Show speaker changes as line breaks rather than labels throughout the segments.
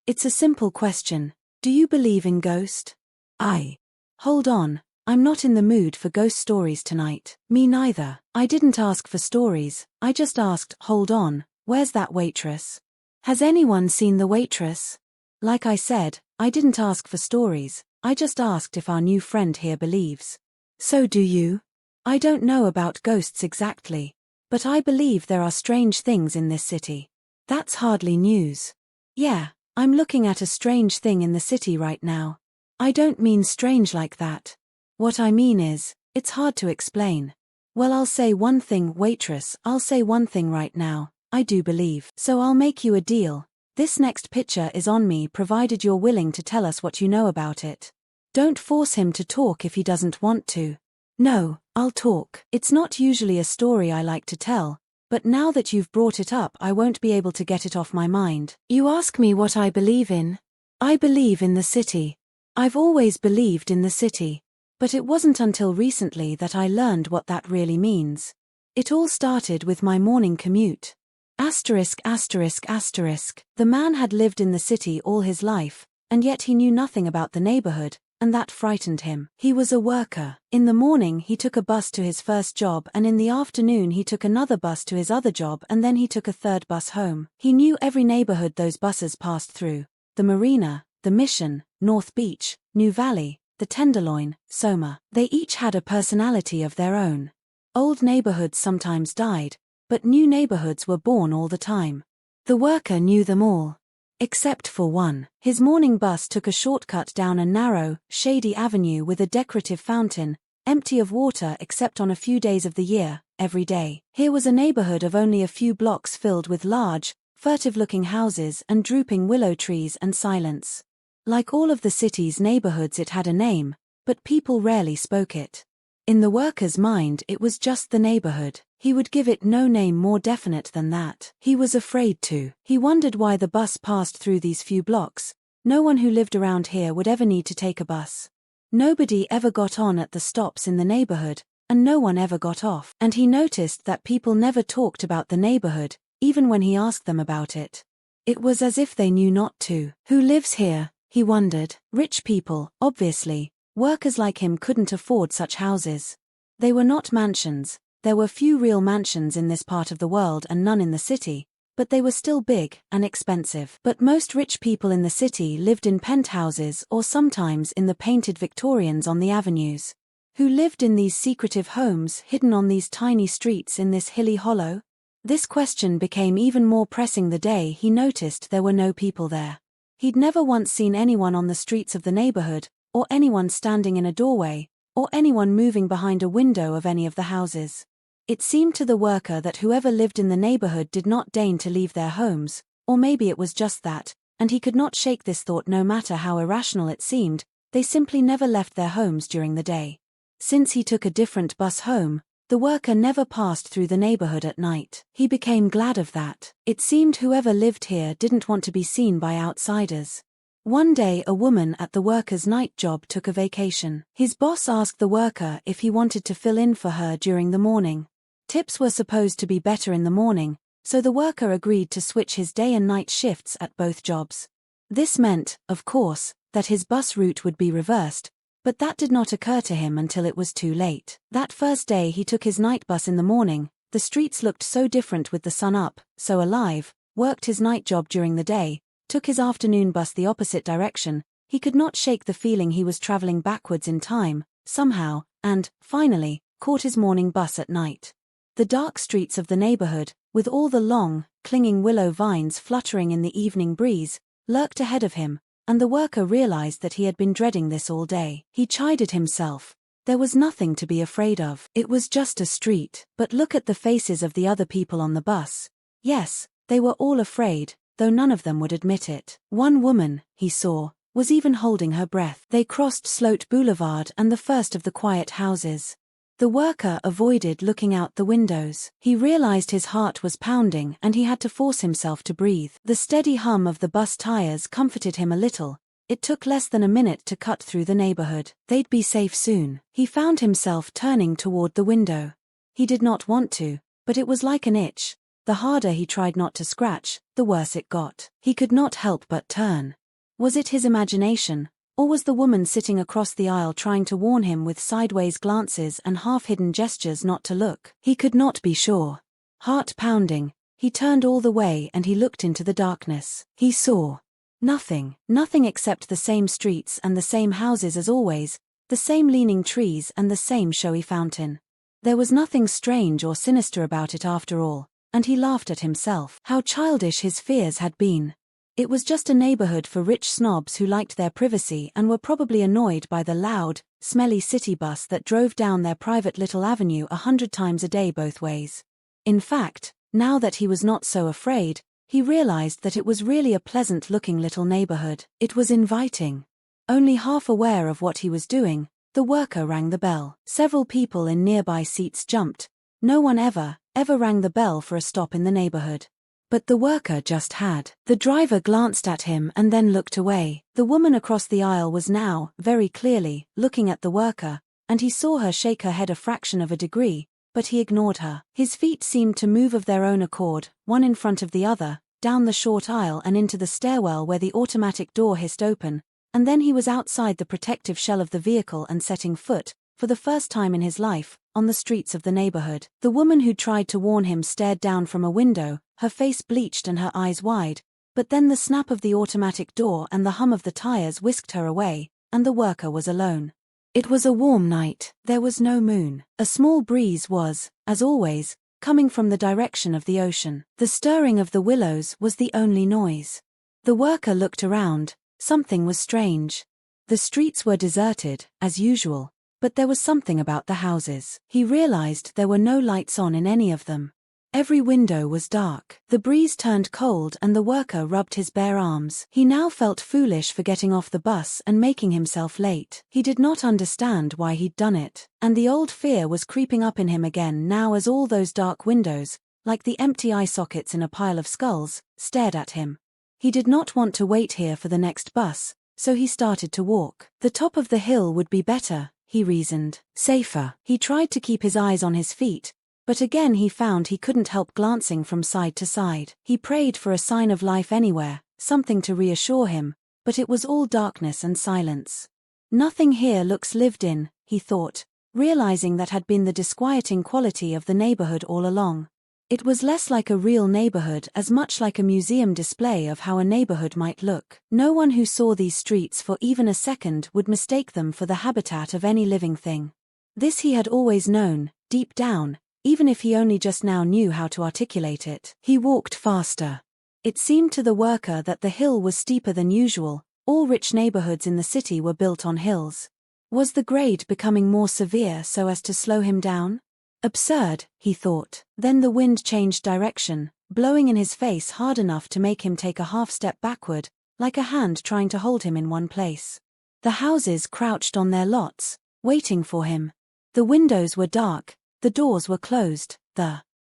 It's a simple question. Do you believe in ghosts? Hold on. I'm not in the mood for ghost stories tonight. Me neither. I didn't ask for stories, I just asked, hold on, where's that waitress? Has anyone seen the waitress? Like I said, I didn't ask for stories, I just asked if our new friend here believes. So do you? I don't know about ghosts exactly, but I believe there are strange things in this city. That's hardly news. Yeah, I'm looking at a strange thing in the city right now. I don't mean strange like that. What I mean is, it's hard to explain. Well, I'll say one thing, waitress, I'll say one thing right now, I do believe. So I'll make you a deal. This next picture is on me provided you're willing to tell us what you know about it. Don't force him to talk if he doesn't want to. No, I'll talk. It's not usually a story I like to tell, but now that you've brought it up I won't be able to get it off my mind. You ask me what I believe in? I believe in the city. I've always believed in the city. But it wasn't until recently that I learned what that really means. It all started with my morning commute. The man had lived in the city all his life, and yet he knew nothing about the neighborhood, and that frightened him. He was a worker. In the morning he took a bus to his first job, and in the afternoon he took another bus to his other job, and then he took a third bus home. He knew every neighborhood those buses passed through: the Marina, the Mission, North Beach, New Valley, the Tenderloin, Soma. They each had a personality of their own. Old neighborhoods sometimes died, but new neighborhoods were born all the time. The worker knew them all. Except for one. His morning bus took a shortcut down a narrow, shady avenue with a decorative fountain, empty of water except on a few days of the year, every day. Here was a neighborhood of only a few blocks filled with large, furtive-looking houses and drooping willow trees and silence. Like all of the city's neighborhoods, it had a name, but people rarely spoke it. In the worker's mind it was just the neighborhood. He would give it no name more definite than that. He was afraid to. He wondered why the bus passed through these few blocks. No one who lived around here would ever need to take a bus. Nobody ever got on at the stops in the neighborhood, and no one ever got off. And he noticed that people never talked about the neighborhood, even when he asked them about it. It was as if they knew not to. Who lives here? He wondered. Rich people, obviously. Workers like him couldn't afford such houses. They were not mansions. There were few real mansions in this part of the world and none in the city, but they were still big and expensive. But most rich people in the city lived in penthouses or sometimes in the painted Victorians on the avenues. Who lived in these secretive homes hidden on these tiny streets in this hilly hollow? This question became even more pressing the day he noticed there were no people there. He'd never once seen anyone on the streets of the neighborhood, or anyone standing in a doorway, or anyone moving behind a window of any of the houses. It seemed to the worker that whoever lived in the neighborhood did not deign to leave their homes, or maybe it was just that, and he could not shake this thought no matter how irrational it seemed, they simply never left their homes during the day. Since he took a different bus home, the worker never passed through the neighborhood at night. He became glad of that. It seemed whoever lived here didn't want to be seen by outsiders. One day a woman at the worker's night job took a vacation. His boss asked the worker if he wanted to fill in for her during the morning. Tips were supposed to be better in the morning, so the worker agreed to switch his day and night shifts at both jobs. This meant, of course, that his bus route would be reversed, but that did not occur to him until it was too late. That first day he took his night bus in the morning, the streets looked so different with the sun up, so alive, worked his night job during the day, took his afternoon bus the opposite direction. He could not shake the feeling he was traveling backwards in time, somehow, and, finally, caught his morning bus at night. The dark streets of the neighborhood, with all the long, clinging willow vines fluttering in the evening breeze, lurked ahead of him, and the worker realized that he had been dreading this all day. He chided himself. There was nothing to be afraid of. It was just a street. But look at the faces of the other people on the bus. Yes, they were all afraid, though none of them would admit it. One woman, he saw, was even holding her breath. They crossed Sloat Boulevard and the first of the quiet houses. The worker avoided looking out the windows. He realized his heart was pounding and he had to force himself to breathe. The steady hum of the bus tires comforted him a little. It took less than a minute to cut through the neighborhood. They'd be safe soon. He found himself turning toward the window. He did not want to, but it was like an itch. The harder he tried not to scratch, the worse it got. He could not help but turn. Was it his imagination, or was the woman sitting across the aisle trying to warn him with sideways glances and half-hidden gestures not to look? He could not be sure. Heart pounding, he turned all the way and he looked into the darkness. He saw nothing except the same streets and the same houses as always, the same leaning trees and the same showy fountain. There was nothing strange or sinister about it after all, and he laughed at himself. How childish his fears had been. It was just a neighborhood for rich snobs who liked their privacy and were probably annoyed by the loud, smelly city bus that drove down their private little avenue 100 times a day both ways. In fact, now that he was not so afraid, he realized that it was really a pleasant-looking little neighborhood. It was inviting. Only half aware of what he was doing, the worker rang the bell. Several people in nearby seats jumped. No one ever rang the bell for a stop in the neighborhood. But the worker just had. The driver glanced at him and then looked away. The woman across the aisle was now, very clearly, looking at the worker, and he saw her shake her head a fraction of a degree, but he ignored her. His feet seemed to move of their own accord, one in front of the other, down the short aisle and into the stairwell where the automatic door hissed open, and then he was outside the protective shell of the vehicle and setting foot, for the first time in his life, on the streets of the neighborhood. The woman who tried to warn him stared down from a window, her face bleached and her eyes wide, but then the snap of the automatic door and the hum of the tires whisked her away, and the worker was alone. It was a warm night, there was no moon. A small breeze was, as always, coming from the direction of the ocean. The stirring of the willows was the only noise. The worker looked around. Something was strange. The streets were deserted, as usual, but there was something about the houses. He realized there were no lights on in any of them. Every window was dark. The breeze turned cold and the worker rubbed his bare arms. He now felt foolish for getting off the bus and making himself late. He did not understand why he'd done it, and the old fear was creeping up in him again now as all those dark windows, like the empty eye sockets in a pile of skulls, stared at him. He did not want to wait here for the next bus, so he started to walk. The top of the hill would be better, he reasoned. Safer. He tried to keep his eyes on his feet, but again he found he couldn't help glancing from side to side. He prayed for a sign of life anywhere, something to reassure him, but it was all darkness and silence. Nothing here looks lived in, he thought, realizing that had been the disquieting quality of the neighborhood all along. It was less like a real neighborhood as much like a museum display of how a neighborhood might look. No one who saw these streets for even a second would mistake them for the habitat of any living thing. This he had always known, deep down, even if he only just now knew how to articulate it. He walked faster. It seemed to the worker that the hill was steeper than usual. All rich neighborhoods in the city were built on hills. Was the grade becoming more severe so as to slow him down? Absurd, he thought. Then the wind changed direction, blowing in his face hard enough to make him take a half step backward, like a hand trying to hold him in one place. The houses crouched on their lots, waiting for him. The windows were dark, the doors were closed.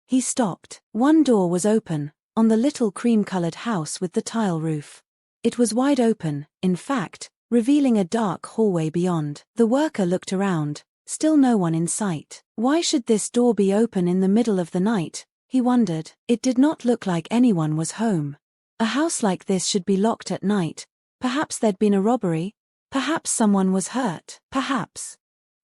He stopped. One door was open, on the little cream-colored house with the tile roof. It was wide open, in fact, revealing a dark hallway beyond. The worker looked around. Still no one in sight. Why should this door be open in the middle of the night, he wondered. It did not look like anyone was home. A house like this should be locked at night. Perhaps there'd been a robbery. Perhaps someone was hurt. Perhaps.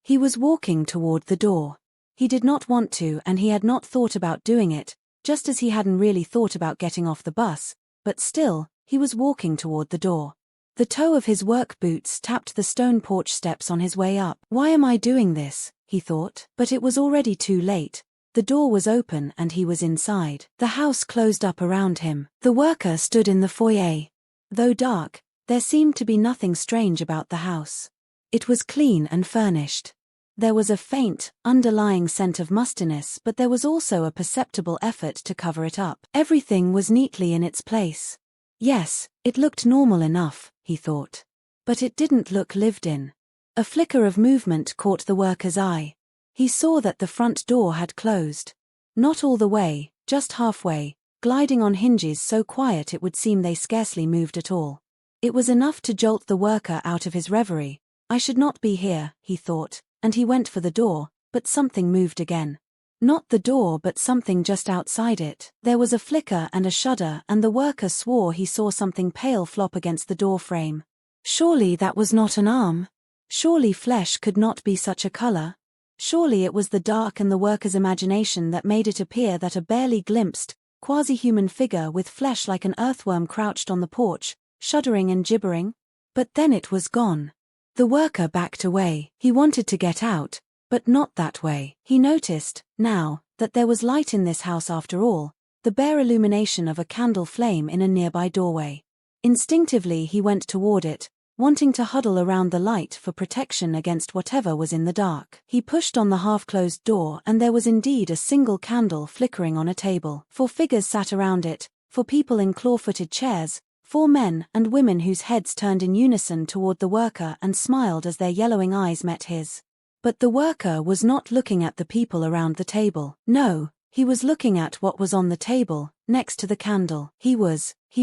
He was walking toward the door. He did not want to and he had not thought about doing it, just as he hadn't really thought about getting off the bus, but still, he was walking toward the door. The toe of his work boots tapped the stone porch steps on his way up. Why am I doing this? He thought. But it was already too late. The door was open and he was inside. The house closed up around him. The worker stood in the foyer. Though dark, there seemed to be nothing strange about the house. It was clean and furnished. There was a faint, underlying scent of mustiness, but there was also a perceptible effort to cover it up. Everything was neatly in its place. Yes, it looked normal enough, he thought. But it didn't look lived in. A flicker of movement caught the worker's eye. He saw that the front door had closed. Not all the way, just halfway, gliding on hinges so quiet it would seem they scarcely moved at all. It was enough to jolt the worker out of his reverie. I should not be here, he thought, and he went for the door, but something moved again. Not the door but something just outside it. There was a flicker and a shudder, and the worker swore he saw something pale flop against the door frame. Surely that was not an arm. Surely flesh could not be such a color. Surely it was the dark and the worker's imagination that made it appear that a barely glimpsed, quasi-human figure with flesh like an earthworm crouched on the porch, shuddering and gibbering. But then it was gone. The worker backed away. He wanted to get out, but not that way. He noticed, now, that there was light in this house after all, the bare illumination of a candle flame in a nearby doorway. Instinctively he went toward it, wanting to huddle around the light for protection against whatever was in the dark. He pushed on the half-closed door, and there was indeed a single candle flickering on a table. 4 figures sat around it, 4 people in claw-footed chairs, 4 men and women whose heads turned in unison toward the worker and smiled as their yellowing eyes met his. But the worker was not looking at the people around the table. No, he was looking at what was on the table, next to the candle. He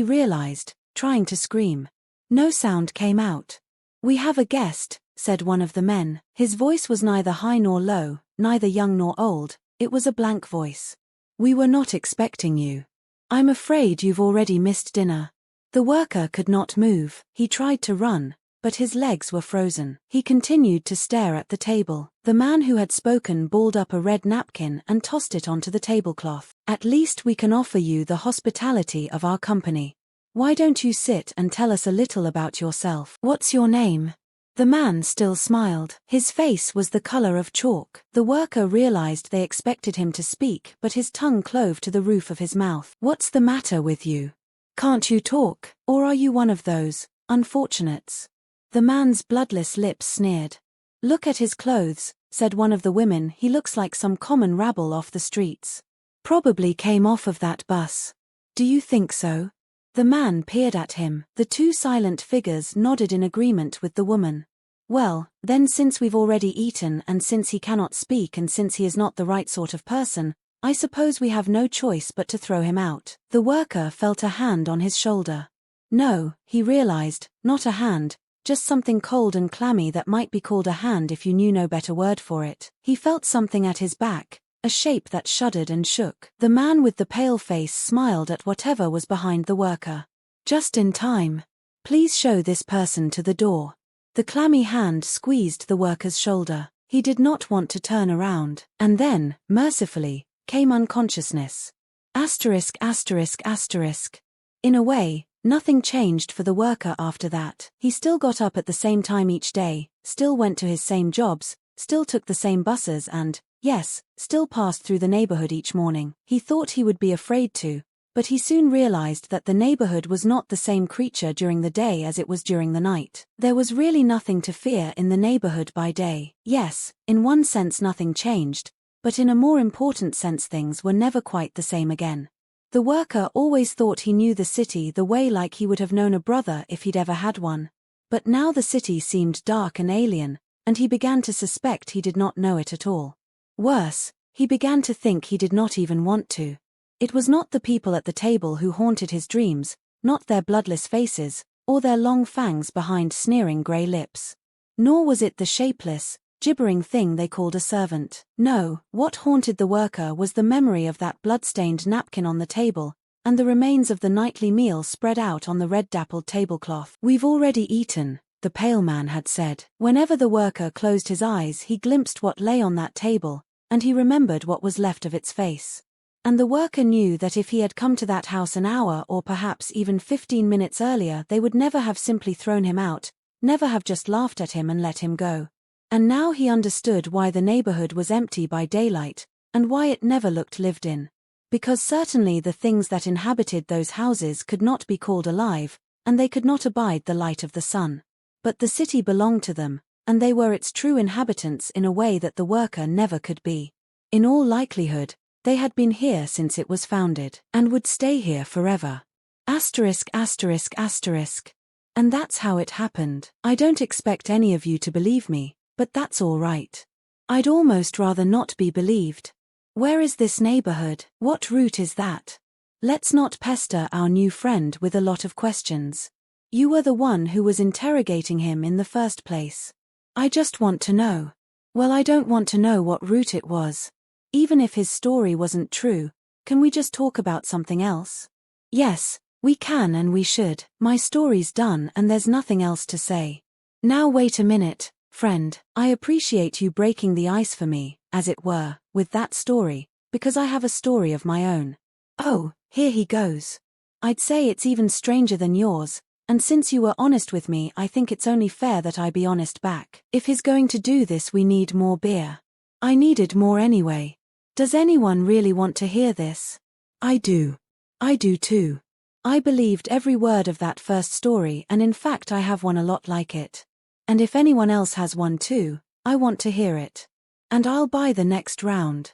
realized, trying to scream. No sound came out. "We have a guest," said one of the men. His voice was neither high nor low, neither young nor old, it was a blank voice. "We were not expecting you. I'm afraid you've already missed dinner." The worker could not move. He tried to run, but his legs were frozen. He continued to stare at the table. The man who had spoken balled up a red napkin and tossed it onto the tablecloth. "At least we can offer you the hospitality of our company. Why don't you sit and tell us a little about yourself? What's your name?" The man still smiled. His face was the color of chalk. The worker realized they expected him to speak, but his tongue clove to the roof of his mouth. "What's the matter with you? Can't you talk, or are you one of those unfortunates?" The man's bloodless lips sneered. "Look at his clothes," said one of the women. "He looks like some common rabble off the streets. Probably came off of that bus." "Do you think so?" The man peered at him. The 2 silent figures nodded in agreement with the woman. "Well, then, since we've already eaten and since he cannot speak and since he is not the right sort of person, I suppose we have no choice but to throw him out." The worker felt a hand on his shoulder. No, he realized, not a hand, just something cold and clammy that might be called a hand if you knew no better word for it. He felt something at his back, a shape that shuddered and shook. The man with the pale face smiled at whatever was behind the worker. "Just in time. Please show this person to the door." The clammy hand squeezed the worker's shoulder. He did not want to turn around. And then, mercifully, came unconsciousness. Asterisk asterisk asterisk. In a way, nothing changed for the worker after that. He still got up at the same time each day, still went to his same jobs, still took the same buses and, yes, still passed through the neighborhood each morning. He thought he would be afraid to, but he soon realized that the neighborhood was not the same creature during the day as it was during the night. There was really nothing to fear in the neighborhood by day. Yes, in one sense nothing changed, but in a more important sense things were never quite the same again. The worker always thought he knew the city the way like he would have known a brother if he'd ever had one. But now the city seemed dark and alien, and he began to suspect he did not know it at all. Worse, he began to think he did not even want to. It was not the people at the table who haunted his dreams, not their bloodless faces, or their long fangs behind sneering grey lips. Nor was it the shapeless, gibbering thing they called a servant. No, what haunted the worker was the memory of that blood-stained napkin on the table, and the remains of the nightly meal spread out on the red-dappled tablecloth. "We've already eaten," the pale man had said. Whenever the worker closed his eyes he glimpsed what lay on that table, and he remembered what was left of its face. And the worker knew that if he had come to that house an hour or perhaps even 15 minutes earlier they would never have simply thrown him out, never have just laughed at him and let him go. And now he understood why the neighborhood was empty by daylight, and why it never looked lived in. Because certainly the things that inhabited those houses could not be called alive, and they could not abide the light of the sun. But the city belonged to them, and they were its true inhabitants in a way that the worker never could be. In all likelihood, they had been here since it was founded, and would stay here forever. Asterisk asterisk asterisk. And that's how it happened. I don't expect any of you to believe me, but that's all right. I'd almost rather not be believed. Where is this neighborhood? What route is that? Let's not pester our new friend with a lot of questions. You were the one who was interrogating him in the first place. I just want to know. Well, I don't want to know what route it was. Even if his story wasn't true, can we just talk about something else? Yes, we can and we should. My story's done and there's nothing else to say. Now wait a minute, friend. I appreciate you breaking the ice for me, as it were, with that story, because I have a story of my own. Oh, here he goes. I'd say it's even stranger than yours, and since you were honest with me, I think it's only fair that I be honest back. If he's going to do this, we need more beer. I needed more anyway. Does anyone really want to hear this? I do. I do too. I believed every word of that first story, and in fact I have one a lot like it. And if anyone else has one too, I want to hear it. And I'll buy the next round.